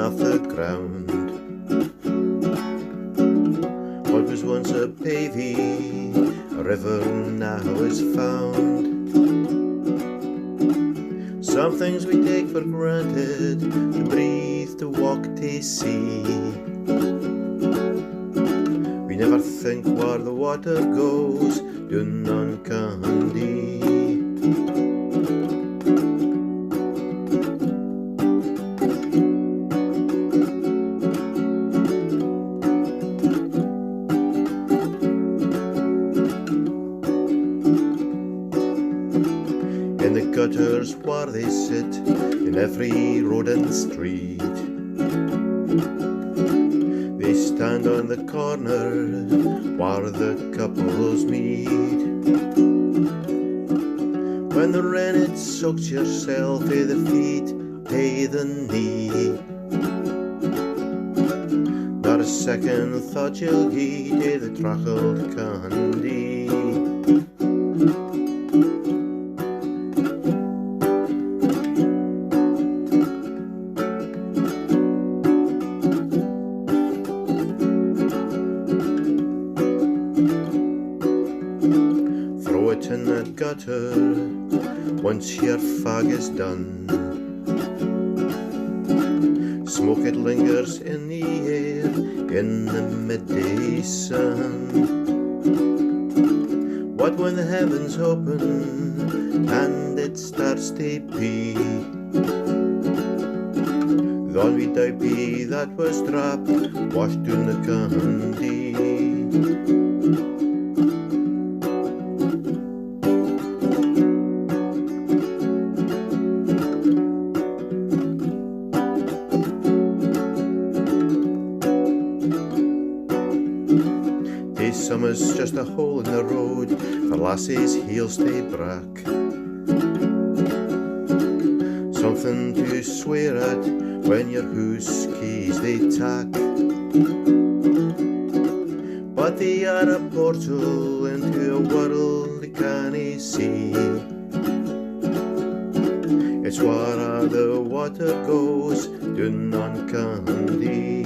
off the ground. What was once a pavey, a river now is found. Some things we take for granted, to breathe, to walk, to see. We never think where the water goes, down on Cundie. In the gutters where they sit, in every road and street, they stand on the corner where the couples meet. When the rain it soaks yourself to the feet, to the knee. Not a second thought you'll heed to the Trachlt Cundie. Throw it in the gutter once your fag is done. Smoke it lingers in the air in the midday sun. What when the heavens open and it starts to pee? The only dopey that was trapped washed in the Cundie. This summer's just a hole in the road for lassies' heels to brack. Something to swear at when your hoose keys they tack. But they are a portal into a world they can't see. It's where the water goes, down on Cundie.